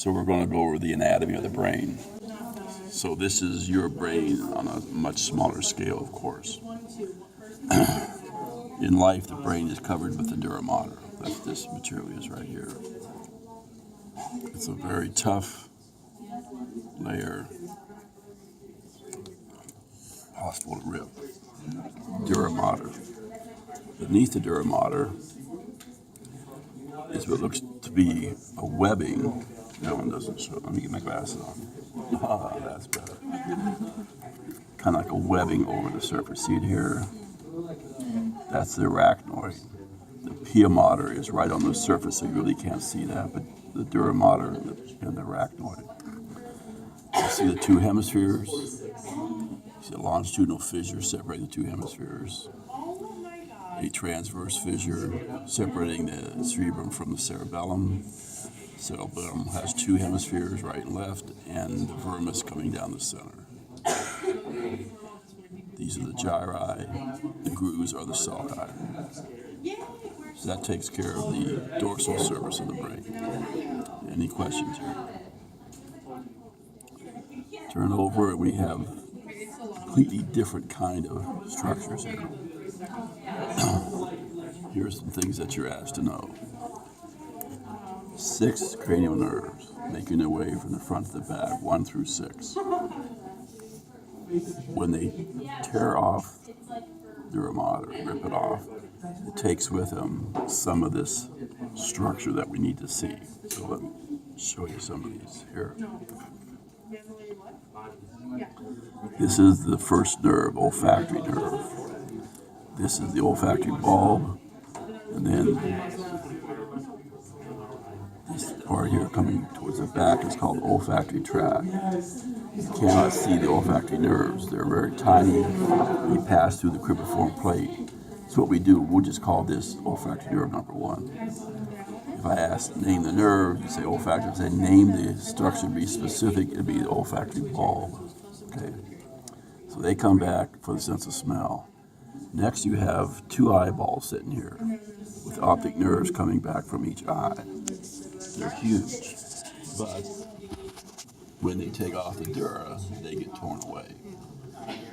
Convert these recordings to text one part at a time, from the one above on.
So we're going to go over the anatomy of the brain. So this is your brain on a much smaller scale, of course. In life, the brain is covered with the dura mater. That's this material is right here. It's a very tough layer, possible to rip. Dura mater. Beneath the dura mater is what looks to be a webbing. That one doesn't show. Let me get my glasses on. Ah, that's better. Kind of like a webbing over the surface. See it here? That's the arachnoid. The pia mater is right on the surface, so you really can't see that, but the dura mater and the arachnoid. You see the two hemispheres. You see a longitudinal fissure separating the two hemispheres. A transverse fissure separating the cerebrum from the cerebellum. Cerebellum has two hemispheres, right and left, and the vermis coming down the center. These are the gyri. The grooves are the sulci. So that takes care of the dorsal surface of the brain. Any questions here? Turn over, and we have completely different kind of structures here. Here's some things that you're asked to know. 6 cranial nerves making their way from the front to the back, 1 through 6. When they tear off dura mater, rip it off, it takes with them some of this structure that we need to see. So let me show you some of these here. This is the first nerve, olfactory nerve. This is the olfactory bulb, and then this part here coming towards the back is called olfactory tract. You cannot see the olfactory nerves. They're very tiny. They pass through the cribriform plate. So what we do, we'll just call this olfactory nerve number 1. If I ask, name the nerve, you say olfactory. If I say name the structure, be specific, it'd be the olfactory bulb. Okay. So they come back for the sense of smell. Next, you have 2 eyeballs sitting here with optic nerves coming back from each eye. They're huge, but when they take off the dura, they get torn away.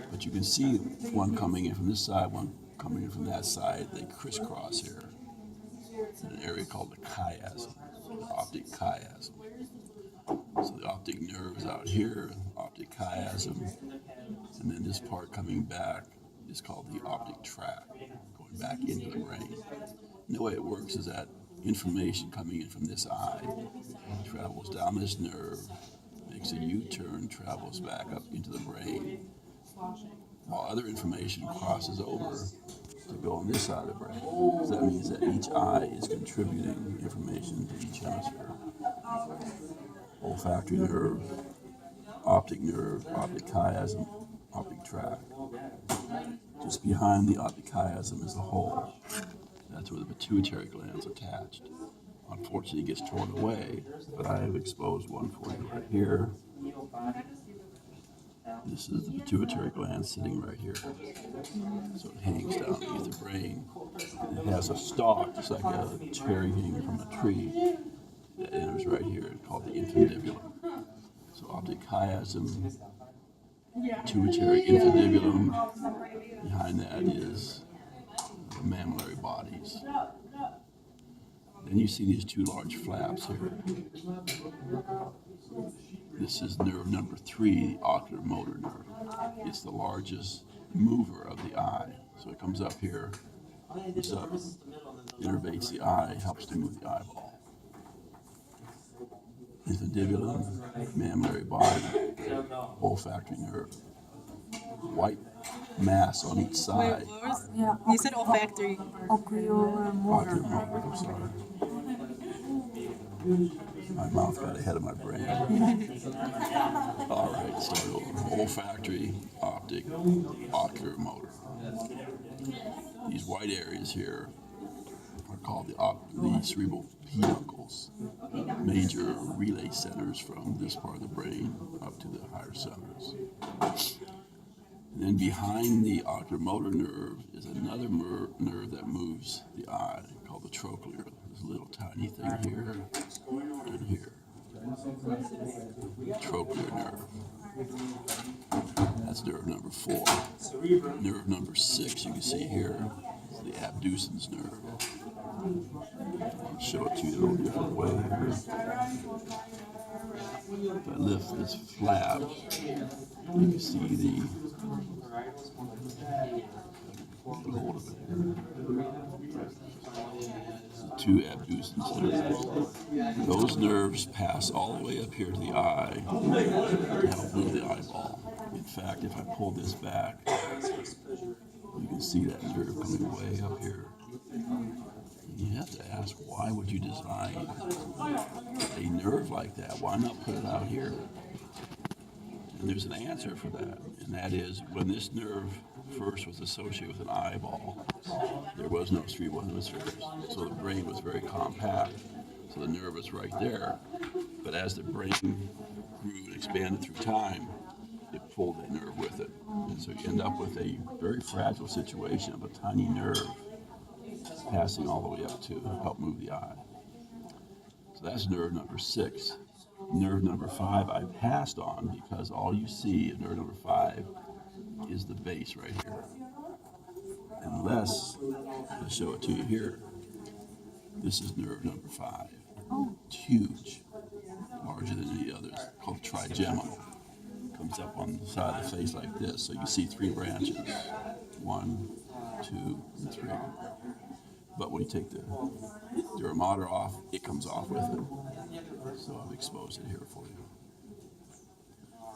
But you can see one coming in from this side, one coming in from that side. They crisscross here in an area called the chiasm, the optic chiasm. So the optic nerve is out here, optic chiasm, and then this part coming back is called the optic tract, going back into the brain. And the way it works is that information coming in from this eye travels down this nerve, makes a U-turn, travels back up into the brain, while other information crosses over to go on this side of the brain. So that means that each eye is contributing information to each hemisphere. Olfactory nerve, optic chiasm, optic tract. Just behind the optic chiasm is the hole. That's where the pituitary gland is attached. Unfortunately, it gets torn away, but I have exposed one for you right here. This is the pituitary gland sitting right here. So it hangs down underneath the brain. It has a stalk, just like a cherry hanging from a tree. That enters right here, called the infundibulum. So optic chiasm, pituitary infundibulum. Behind that is the mammillary bodies. Then you see these 2 large flaps here. This is nerve number 3, the ocular motor nerve. It's the largest mover of the eye. So it comes up here, comes up, innervates the eye, helps to move the eyeball. Infundibulum, mammillary body, olfactory nerve. White mass on each side. Yeah. You said olfactory. Ocular motor, I'm sorry. My mouth got ahead of my brain. All right, so olfactory, optic, ocular motor. These white areas here are called the cerebral peduncles, major relay centers from this part of the brain up to the higher centers. And then behind the ocular motor nerve is another nerve that moves the eye called the trochlear. This little tiny thing here and here. trochlear nerve. That's nerve number 4. Nerve number 6, you can see here, is the abducens nerve. I'll show it to you a little different way here. If I lift this flap, you can see the hold of it here. The 2 abducens nerves. Those nerves pass all the way up here to the eye to help move the eyeball. In fact, if I pull this back, you can see that nerve coming way up here. You have to ask, why would you design a nerve like that? Why not put it out here? And there's an answer for that, and that is when this nerve first was associated with an eyeball, there was no cerebral hemispheres, so the brain was very compact, so the nerve was right there. But as the brain grew and expanded through time, it pulled that nerve with it. And so you end up with a very fragile situation of a tiny nerve passing all the way up to help move the eye. So that's nerve number 6. Nerve number 5 I passed on because all you see in nerve number 5 is the base right here. Unless, I'll show it to you here, this is nerve number 5. It's huge, larger than any others, called trigeminal. Comes up on the side of the face like this, so you see 3 branches, 1, 2, and 3. But when you take the dura mater off, it comes off with it. So I've exposed it here for you.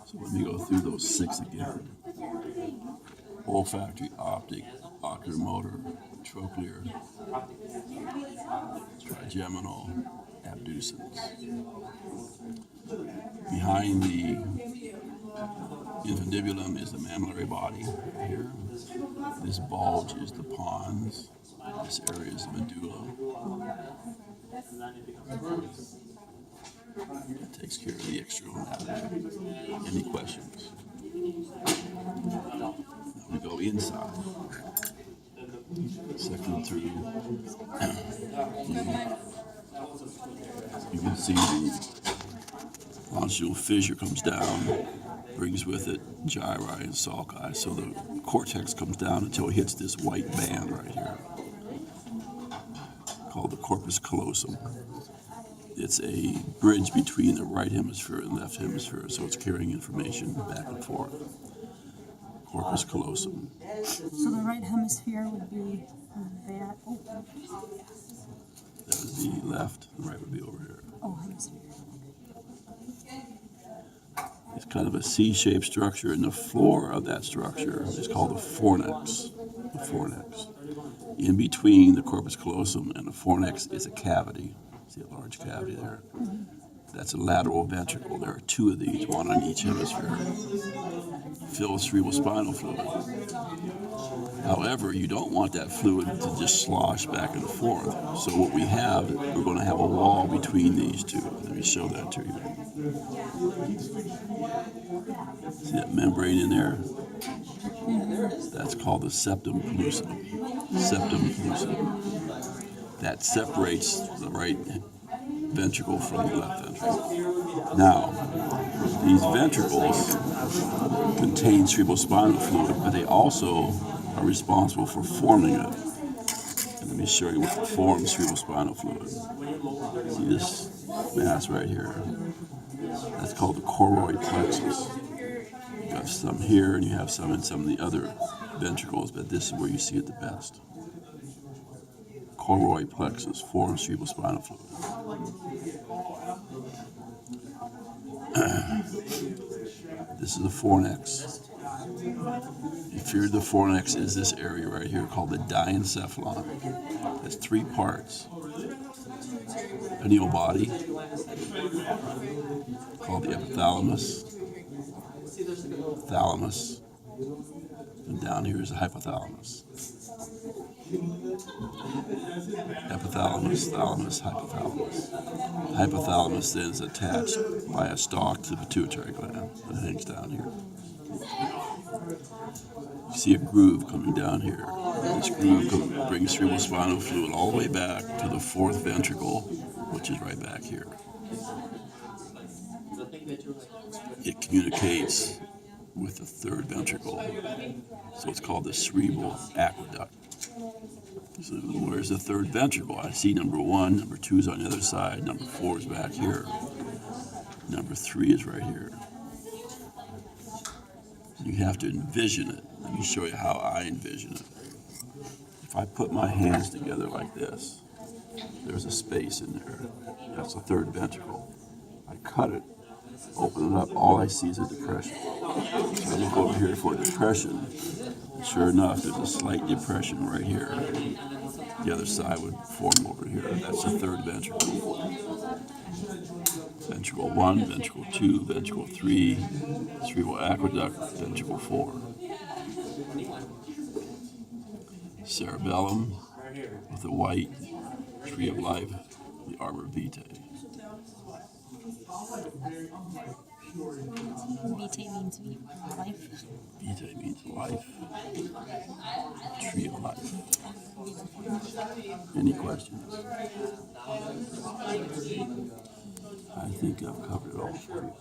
So let me go through those 6 again. Olfactory, optic, oculomotor, trochlear, trigeminal, abducens. Behind the infundibulum is the mammillary body here. This bulge is the pons. This area is the medulla. That takes care of the external anatomy. Any questions? Now we go inside. Second through. You can see the longitudinal fissure comes down, brings with it gyri and sulci, so the cortex comes down until it hits this white band right here, called the corpus callosum. It's a bridge between the right hemisphere and left hemisphere, so it's carrying information back and forth. Corpus callosum. So the right hemisphere would be that. That would be left, the right would be over here. Oh, hemisphere. It's kind of a C-shaped structure, and the floor of that structure is called the fornix. The fornix. In between the corpus callosum and the fornix is a cavity. See a large cavity there? That's a lateral ventricle. There are 2 of these, one on each hemisphere, filled with cerebrospinal fluid. However, you don't want that fluid to just slosh back and forth. So what we have, we're going to have a wall between these 2. Let me show that to you. See that membrane in there? That's called the septum pellucidum. Septum pellucidum. That separates the right ventricle from the left ventricle. Now, these ventricles contain cerebrospinal fluid, but they also are responsible for forming it. And let me show you what forms cerebrospinal fluid. See this mass right here? That's called the choroid plexus. You have some here, and you have some in some of the other ventricles, but this is where you see it the best. Choroid plexus forms cerebrospinal fluid. This is the fornix. Inferior to the fornix is this area right here called the diencephalon. That's 3 parts. Pineal body, called the epithalamus, thalamus, and down here is the hypothalamus. Epithalamus, thalamus, hypothalamus. Hypothalamus then is attached by a stalk to the pituitary gland that hangs down here. You see a groove coming down here. This groove brings cerebrospinal fluid all the way back to the 4th ventricle, which is right back here. it communicates with the third ventricle. So it's called the cerebral aqueduct. So where's the third ventricle? I see number 1, number 2 is on the other side, number 4 is back here, number 3 is right here. You have to envision it. Let me show you how I envision it. If I put my hands together like this, there's a space in there. That's the third ventricle. I cut it, open it up, all I see is a depression. So I look over here for a depression. Sure enough, there's a slight depression right here. The other side would form over here. That's the third ventricle. Ventricle 1, ventricle 2, ventricle 3, cerebral aqueduct, ventricle 4. Cerebellum with the white tree of life, the arbor vitae. Vitae means life. Vitae means life. Tree of life. Any questions? I think I've covered it all for you.